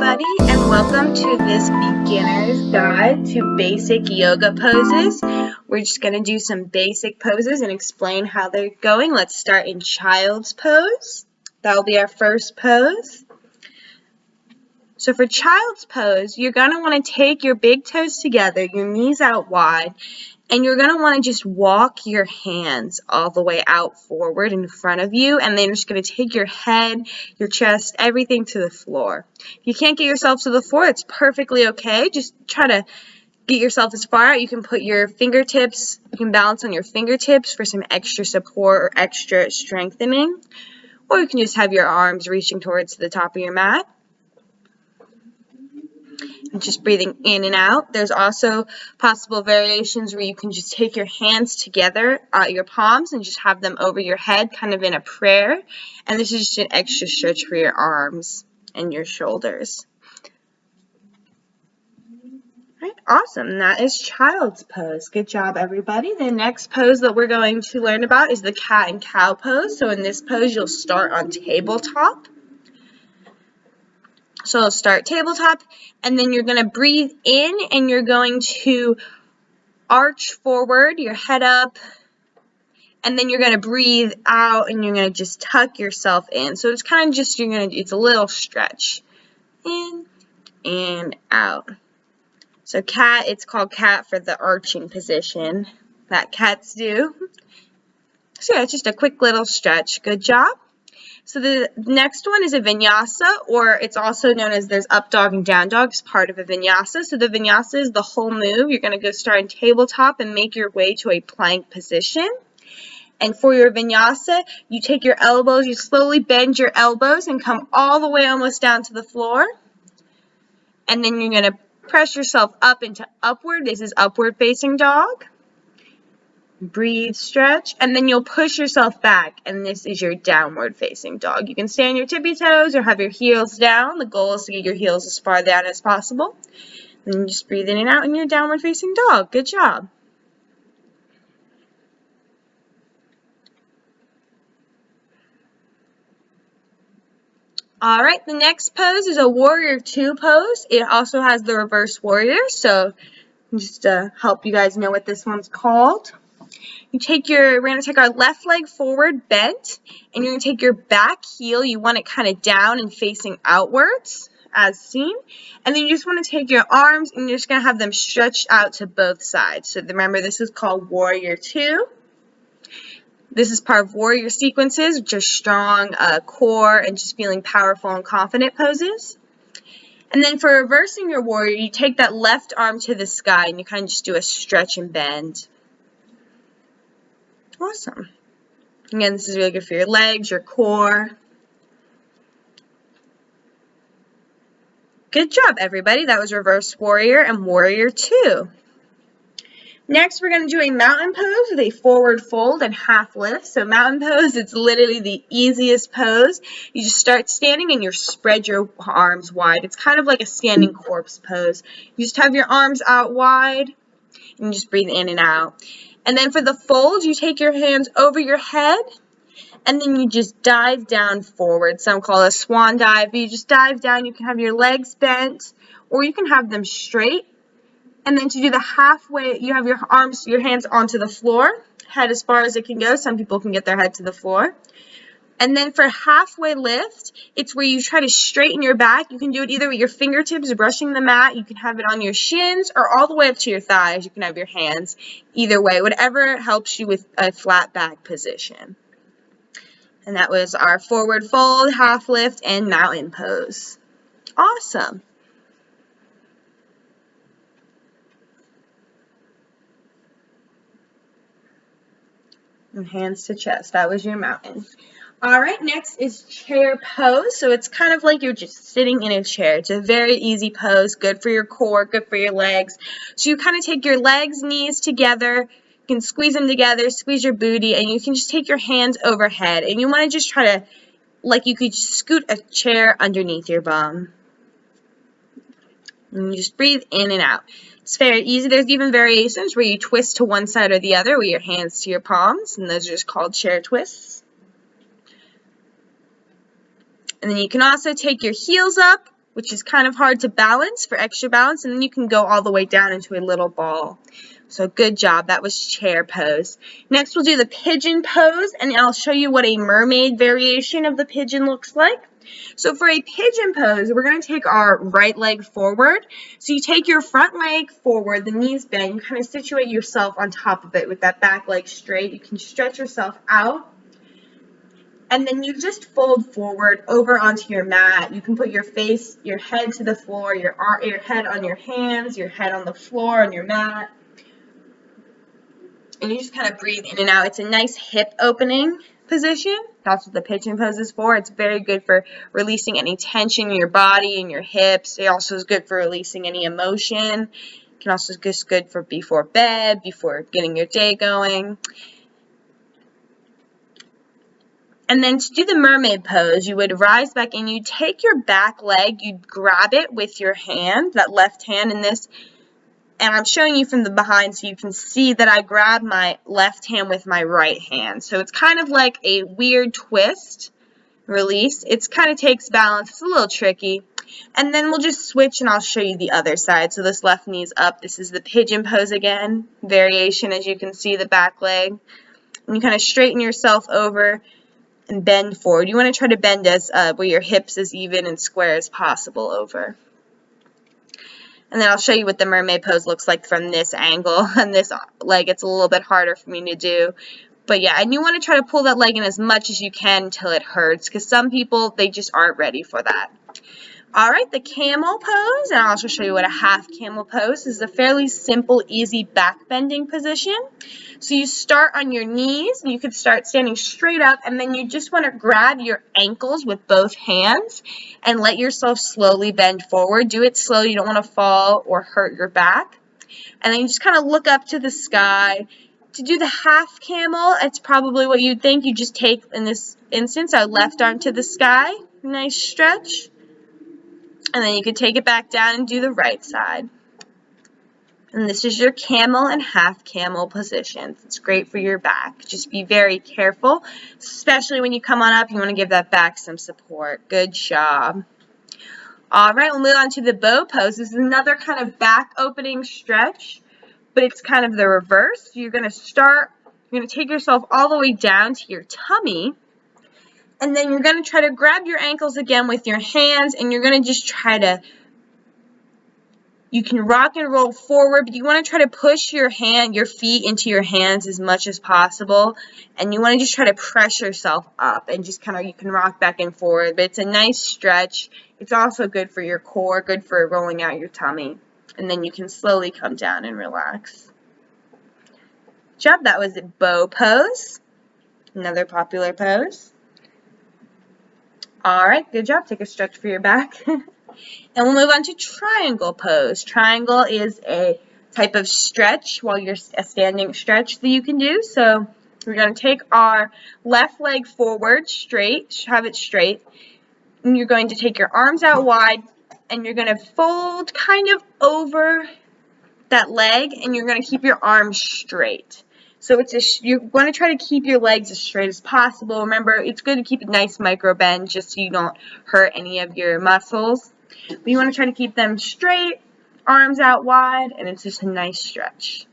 everybody, and welcome to this beginner's guide to basic yoga poses. We're just going to do some basic poses and explain how they're going. Let's start in child's pose. That will be our first pose. So for child's pose, you're going to want to take your big toes together, your knees out wide, and you're going to want to just walk your hands all the way out forward in front of you, and then you're just going to take your head, your chest, everything to the floor. If you can't get yourself to the floor, it's perfectly okay. Just try to get yourself as far out. You can put your fingertips, you can balance on your fingertips for some extra support or extra strengthening, or you can just have your arms reaching towards the top of your mat. And just breathing in and out. There's also possible variations where you can just take your hands together, your palms, and just have them over your head, kind of in a prayer. And this is just an extra stretch for your arms and your shoulders. All right, awesome. That is child's pose. Good job, everybody. The next pose that we're going to learn about is the cat and cow pose. So in this pose, you'll start on tabletop. So start tabletop, and then you're going to breathe in, and you're going to arch forward, your head up, and then you're going to breathe out, and you're going to just tuck yourself in. So it's kind of just, it's a little stretch. In and out. So cat, it's called cat for the arching position that cats do. So yeah, it's just a quick little stretch. Good job. So the next one is a vinyasa, or it's also known as there's up dog and down dog. It's part of a vinyasa. So the vinyasa is the whole move. You're going to go start in tabletop and make your way to a plank position. And for your vinyasa, you take your elbows, you slowly bend your elbows and come all the way almost down to the floor. And then you're going to press yourself up into upward. This is upward facing dog. Breathe, stretch, and then you'll push yourself back, and this is your downward facing dog. You can stay on your tippy toes or have your heels down. The goal is to get your heels as far down as possible. And you just breathe in and out in your downward facing dog. Good job. All right, the next pose is a warrior two pose. It also has the reverse warrior, so just to help you guys know what this one's called. We're going to take our left leg forward bent, and you're going to take your back heel, you want it kind of down and facing outwards, as seen. And then you just want to take your arms, and you're just going to have them stretched out to both sides. So remember, this is called Warrior 2. This is part of warrior sequences, which are strong core and just feeling powerful and confident poses. And then for reversing your warrior, you take that left arm to the sky, and you kind of just do a stretch and bend. Awesome. Again, this is really good for your legs, your core. Good job, everybody. That was reverse warrior and warrior 2. Next, we're going to do a mountain pose with a forward fold and half lift. So mountain pose, it's literally the easiest pose. You just start standing and you spread your arms wide. It's kind of like a standing corpse pose. You just have your arms out wide and you just breathe in and out. And then for the fold, you take your hands over your head, and then you just dive down forward. Some call it a swan dive, but you just dive down. You can have your legs bent, or you can have them straight. And then to do the halfway, you have your hands onto the floor, head as far as it can go. Some people can get their head to the floor. And then for halfway lift, it's where you try to straighten your back. You can do it either with your fingertips brushing the mat. You can have it on your shins or all the way up to your thighs. You can have your hands either way, whatever helps you with a flat back position. And that was our forward fold, half lift, and mountain pose. Awesome. And hands to chest. That was your mountain. All right, next is chair pose. So it's kind of like you're just sitting in a chair. It's a very easy pose, good for your core, good for your legs. So you kind of take your legs, knees together, you can squeeze them together, squeeze your booty, and you can just take your hands overhead. And you want to just try to, like you could scoot a chair underneath your bum. And you just breathe in and out. It's very easy. There's even variations where you twist to one side or the other with your hands to your palms, and those are just called chair twists. And then you can also take your heels up which is kind of hard to balance for extra balance, and then you can go all the way down into a little ball. So good job. That was chair pose. Next we'll do the pigeon pose, and I'll show you what a mermaid variation of the pigeon looks like. So for a pigeon pose, we're going to take our right leg forward. So you take your front leg forward, the knees bend, you kind of situate yourself on top of it with that back leg straight. You can stretch yourself out. And then you just fold forward over onto your mat. You can put your face, your head to the floor, your head on your hands, your head on the floor on your mat. And you just kind of breathe in and out. It's a nice hip opening position. That's what the pigeon pose is for. It's very good for releasing any tension in your body and your hips. It also is good for releasing any emotion. It can also be just good for before bed, before getting your day going. And then to do the mermaid pose, you would rise back and you take your back leg, you'd grab it with your hand, that left hand in this, and I'm showing you from the behind so you can see that I grab my left hand with my right hand. So it's kind of like a weird twist, release. It kind of takes balance. It's a little tricky. And then we'll just switch and I'll show you the other side. So this left knee's up. This is the pigeon pose again. Variation, as you can see, the back leg. And you kind of straighten yourself over and bend forward. You want to try to bend as where your hips as even and square as possible over. And then I'll show you what the mermaid pose looks like from this angle. And this leg, it's a little bit harder for me to do. But yeah, and you want to try to pull that leg in as much as you can until it hurts, because some people, they just aren't ready for that. Alright, the camel pose, and I'll also show you what a half camel pose is. A fairly simple, easy back bending position. So you start on your knees, and you could start standing straight up, and then you just want to grab your ankles with both hands and let yourself slowly bend forward. Do it slow, you don't want to fall or hurt your back. And then you just kind of look up to the sky. To do the half camel, it's probably what you'd think. You just take, in this instance, our left arm to the sky, nice stretch. And then you can take it back down and do the right side. And this is your camel and half camel positions. It's great for your back. Just be very careful, especially when you come on up. You want to give that back some support. Good job. All right, we'll move on to the bow pose. This is another kind of back opening stretch, but it's kind of the reverse. You're going to take yourself all the way down to your tummy. And then you're going to try to grab your ankles again with your hands, and you're going to just try to, you can rock and roll forward, but you want to try to push your feet into your hands as much as possible. And you want to just try to press yourself up and just kind of, you can rock back and forward. But it's a nice stretch. It's also good for your core, good for rolling out your tummy. And then you can slowly come down and relax. Good job. That was a bow pose. Another popular pose. Alright, good job. Take a stretch for your back. And we'll move on to triangle pose. Triangle is a type of stretch, a standing stretch that you can do. So we're going to take our left leg forward, straight, have it straight. And you're going to take your arms out wide, and you're going to fold kind of over that leg, and you're going to keep your arms straight. So you want to try to keep your legs as straight as possible. Remember, it's good to keep a nice micro bend just so you don't hurt any of your muscles. But you want to try to keep them straight, arms out wide, and it's just a nice stretch.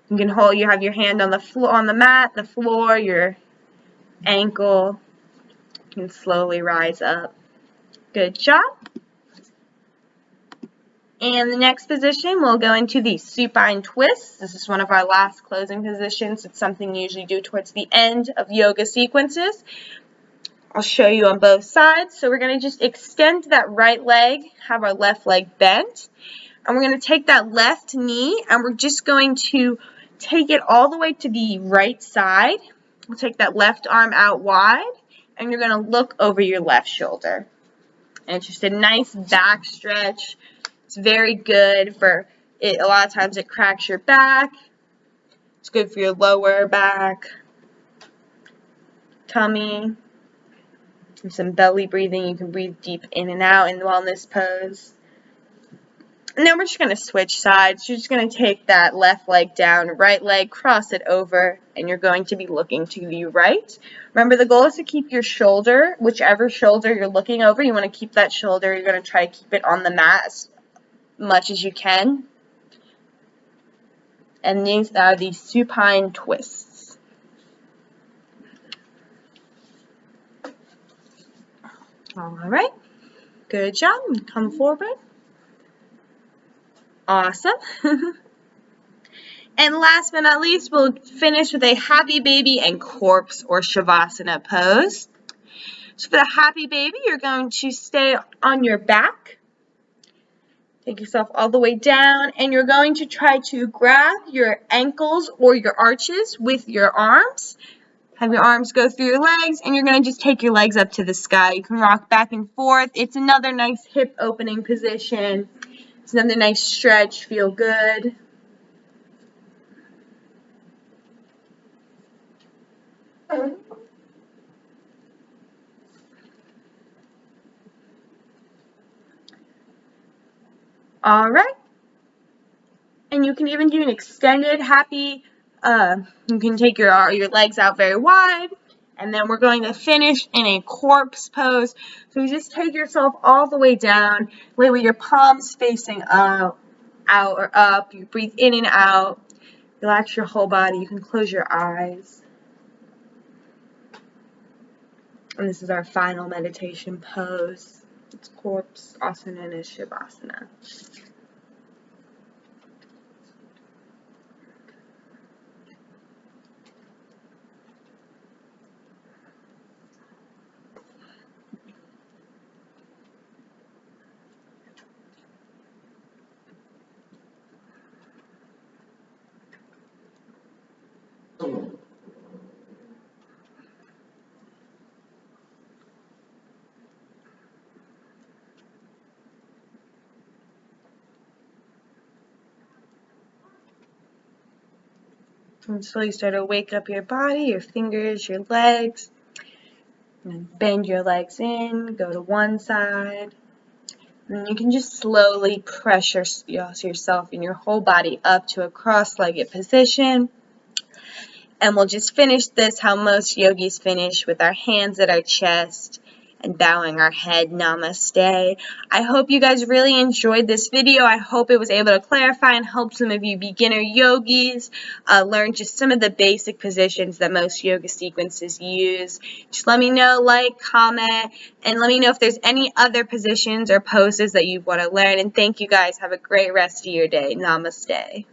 You can you have your hand on the floor, on the mat, the floor, your ankle. You can slowly rise up. Good job. And the next position, we'll go into the supine twist. This is one of our last closing positions. It's something you usually do towards the end of yoga sequences. I'll show you on both sides. So we're going to just extend that right leg, have our left leg bent. And we're going to take that left knee, and we're just going to take it all the way to the right side. We'll take that left arm out wide, and you're going to look over your left shoulder. And it's just a nice back stretch. It's very good for it. A lot of times it cracks your back. It's good for your lower back, tummy, and some belly breathing. You can breathe deep in and out in the wellness pose. And then we're just going to switch sides. You're just going to take that left leg down, right leg, cross it over, and you're going to be looking to the right. Remember, the goal is to keep your shoulder, whichever shoulder you're looking over, you want to keep that shoulder. You're going to try to keep it on the mat as much as you can. And these are the supine twists. All right. Good job. Come forward. Awesome. And last but not least, we'll finish with a happy baby and corpse or Savasana pose. So for the happy baby, you're going to stay on your back. Take yourself all the way down, and you're going to try to grab your ankles or your arches with your arms. Have your arms go through your legs, and you're going to just take your legs up to the sky. You can rock back and forth. It's another nice hip opening position. It's another nice stretch. Feel good. All right. And you can even do an extended happy, you can take your legs out very wide. And then we're going to finish in a corpse pose. So you just take yourself all the way down, lay with your palms facing out or up. You breathe in and out. Relax your whole body. You can close your eyes. And this is our final meditation pose. It's corpse, also known as Savasana. And slowly start to wake up your body, your fingers, your legs. And bend your legs in, go to one side. And you can just slowly press yourself and your whole body up to a cross-legged position. And we'll just finish this how most yogis finish, with our hands at our chest and bowing our head. Namaste. I hope you guys really enjoyed this video. I hope it was able to clarify and help some of you beginner yogis learn just some of the basic positions that most yoga sequences use. Just let me know, like, comment, and let me know if there's any other positions or poses that you want to learn. And thank you guys. Have a great rest of your day. Namaste.